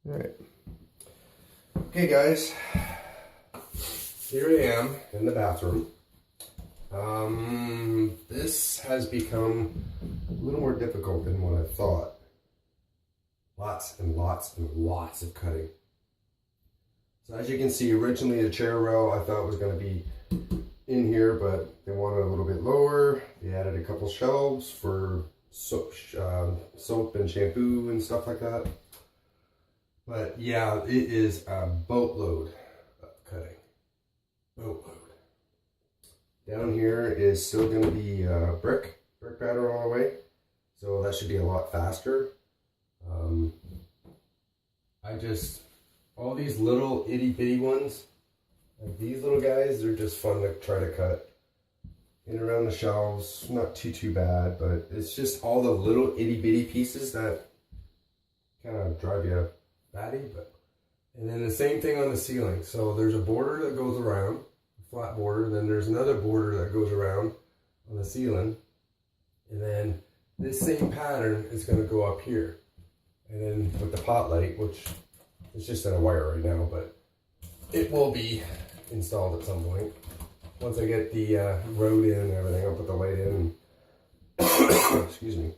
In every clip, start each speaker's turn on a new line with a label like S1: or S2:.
S1: Alright. Okay guys, here I am in the bathroom. This has become a little more difficult than what I thought. Lots and lots and lots of cutting. So as you can see, originally the chair rail I thought was going to be in here, but they wanted a little bit lower. They added a couple shelves for soap and shampoo and stuff like that. But yeah, it is a boatload of cutting. Boatload. Down here is still going to be brick pattern all the way. So that should be a lot faster. All these little itty bitty ones, like these little guys, they're just fun to try to cut in around the shelves. Not too bad, but it's just all the little itty bitty pieces that kind of drive you batty. And then the same thing on the ceiling. So there's a border that goes around, a flat border, and then there's another border that goes around on the ceiling. And then this same pattern is going to go up here. And then with the pot light, which is just in a wire right now, but it will be installed at some point. Once I get the road in and everything, I'll put the light in. Excuse me.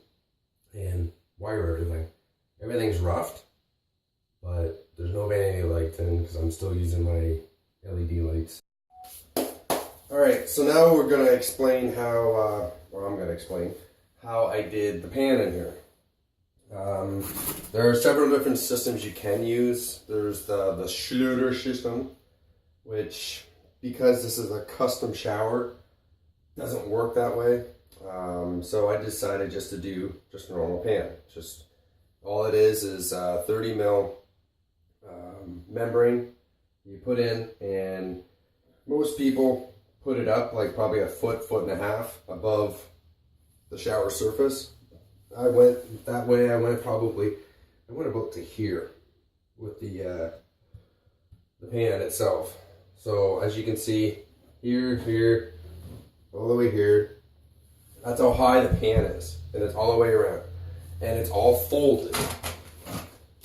S1: And wire everything. Everything's roughed, but there's no vanity lights in because I'm still using my LED lights. Alright, so now we're going to explain how, I'm going to explain how I did the pan in here. There are several different systems you can use. There's the Schluter system, which, because this is a custom shower, doesn't work that way. So I decided just to do just a normal pan. Just all it is 30 mil membrane you put in, and most people put it up like probably a foot and a half above the shower surface. I went that way. I went about to here with the pan itself. So as you can see, here, all the way here, that's how high the pan is, and it's all the way around, and it's all folded.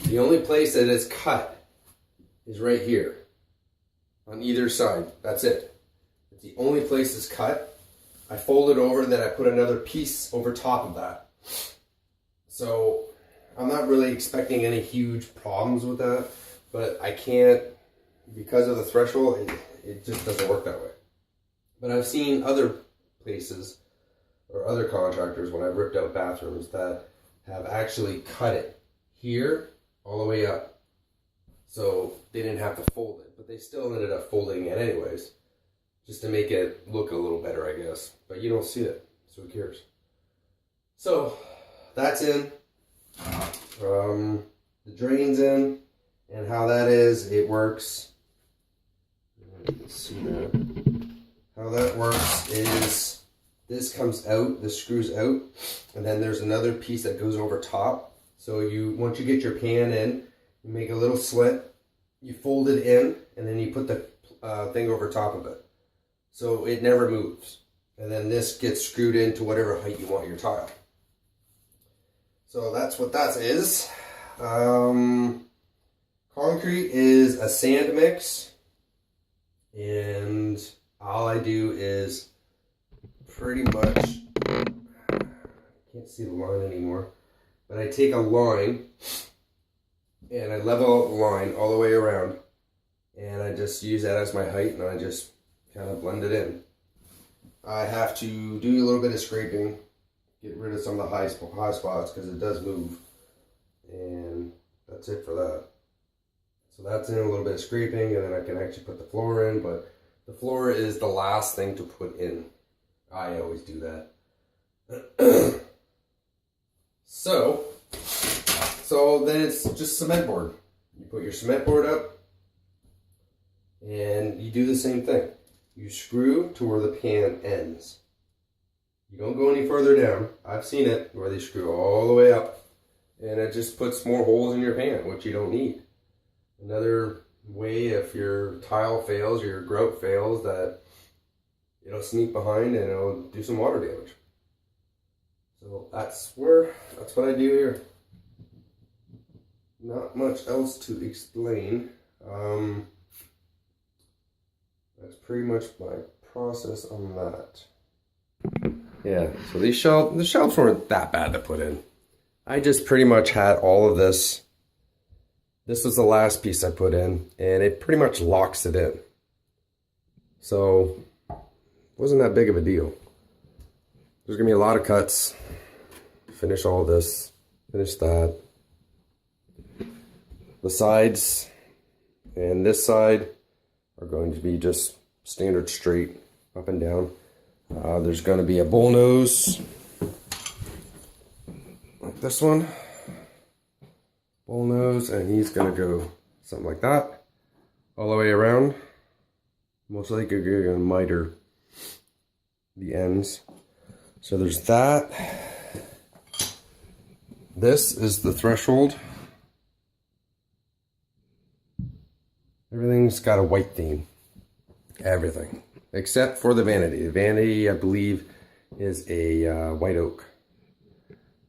S1: The only place that it's cut is right here on either side. That's it. It's the only place it's cut. I fold it over, and then I put another piece over top of that. So I'm not really expecting any huge problems with that, but I can't, because of the threshold, it just doesn't work that way. But I've seen other places or other contractors when I've ripped out bathrooms that have actually cut it here all the way up. So they didn't have to fold it, but they still ended up folding it anyways, just to make it look a little better, I guess. But you don't see it, so who cares? So that's in. The drain's in, and how that is, it works. You can see that. How that works is this comes out, this screws out, and then there's another piece that goes over top. So once you get your pan in, you make a little slit, you fold it in, and then you put the thing over top of it. So it never moves. And then this gets screwed into whatever height you want your tile. So that's what that is. Concrete is a sand mix, and all I do is pretty much, can't see the line anymore, but I take a line and I level out the line all the way around, and I just use that as my height, and I just kind of blend it in. I have to do a little bit of scraping, get rid of some of the high spots because it does move, and that's it for that. So that's in a little bit of scraping, and then I can actually put the floor in, but the floor is the last thing to put in. I always do that. So then it's just cement board. You put your cement board up, and you do the same thing. You screw to where the pan ends. You don't go any further down. I've seen it where they screw all the way up, and it just puts more holes in your pan, which you don't need. Another way, if your tile fails or your grout fails, that it'll sneak behind and it'll do some water damage. So that's what I do here. not much else to explain. That's pretty much my process on that. Yeah, so the shelves weren't that bad to put in. I just pretty much had all of this. This was the last piece I put in, and it pretty much locks it in. So, wasn't that big of a deal. There's gonna be a lot of cuts. Finish all this, finish that. The sides and this side are going to be just standard straight up and down. There's going to be a bull nose like this one, bull nose, and he's going to go something like that all the way around. Most likely you're going to miter the ends. So there's that. This is the threshold. Everything's got a white theme. Everything. Except for the vanity. The vanity, I believe, is a white oak.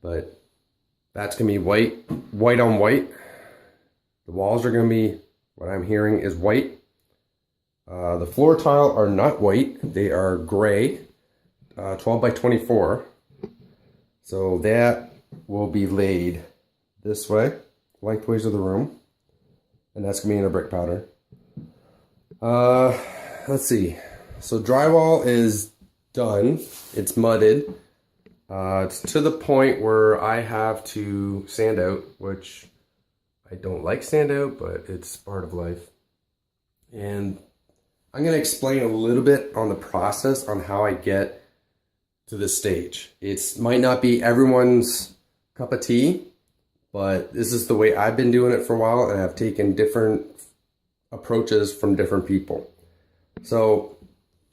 S1: But that's going to be white on white. The walls are going to be, what I'm hearing, is white. The floor tile are not white. They are gray. 12 by 24. So that will be laid this way, lengthways of the room. And that's going to be in a brick powder. Let's see. So drywall is done. It's mudded. It's to the point where I have to sand out, which I don't like sand out, but it's part of life. And I'm going to explain a little bit on the process on how I get to this stage. It might not be everyone's cup of tea, but this is the way I've been doing it for a while, and I've taken different approaches from different people. So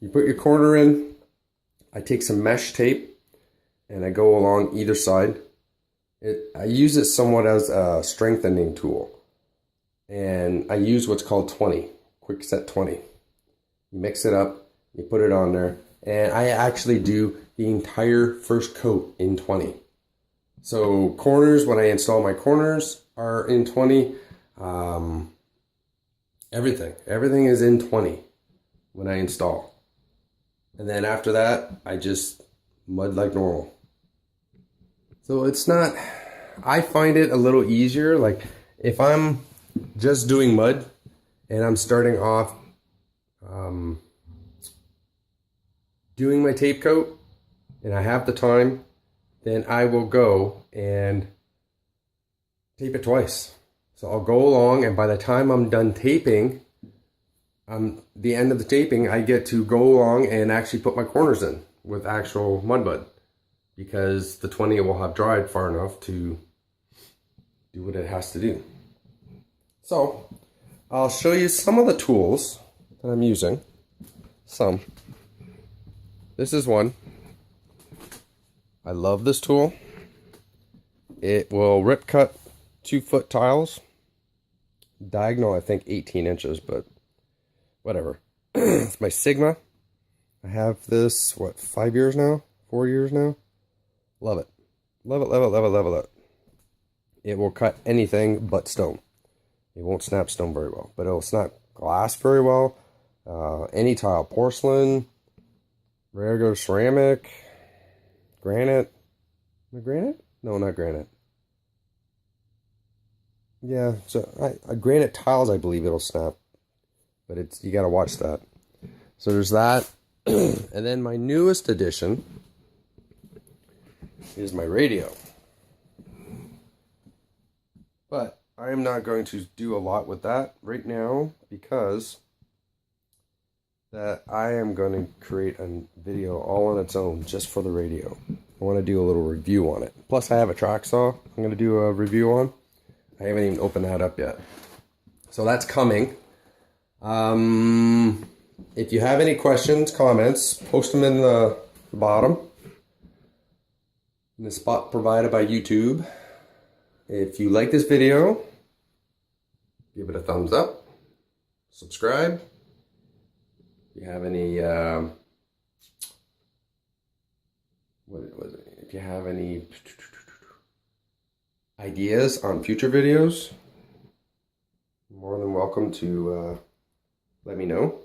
S1: you put your corner in, I take some mesh tape, and I go along either side. I use it somewhat as a strengthening tool. And I use what's called 20, quick set 20. You mix it up, you put it on there, and I actually do the entire first coat in 20. So corners, when I install my corners, are in 20. Everything is in 20 when I install. And then after that, I just mud like normal. So it's not, I find it a little easier. Like if I'm just doing mud and I'm starting off doing my tape coat and I have the time, then I will go and tape it twice. So I'll go along, and by the time I'm done taping, the end of the taping, I get to go along and actually put my corners in with actual mud, because the 20 will have dried far enough to do what it has to do. So I'll show you some of the tools that I'm using. Some. This is one. I love this tool. It will rip cut 2-foot tiles. Diagonal, I think 18 inches, but whatever. It's my Sigma. I have this, 5 years now? 4 years now? Love it. Love it, love it, love it, love it, love it. It will cut anything but stone. It won't snap stone very well, but it'll snap glass very well. Any tile, porcelain, rare ceramic, granite. Granite? No, not granite. Yeah, so granite tiles, I believe it'll snap, but you got to watch that. So there's that, and then my newest addition is my radio. But I am not going to do a lot with that right now because that I am going to create a video all on its own just for the radio. I want to do a little review on it. Plus I have a track saw I'm going to do a review on. I haven't even opened that up yet. So that's coming. If you have any questions, comments, post them in the bottom. In the spot provided by YouTube. If you like this video, give it a thumbs up. Subscribe. If you have any, if you have any ideas on future videos, more than welcome to let me know.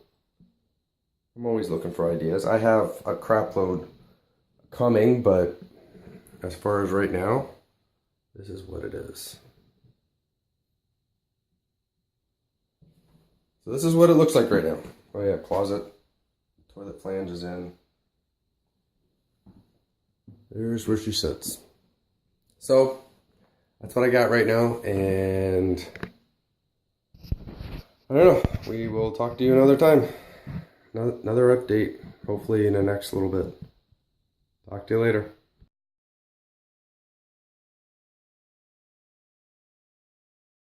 S1: I'm always looking for ideas. I have a crap load coming, but as far as right now, this is what it is. So this is what it looks like right now. Oh yeah, closet, toilet flange is in. There's where she sits. So that's what I got right now, and I don't know. We will talk to you another time. Another update, hopefully in the next little bit. Talk to you later.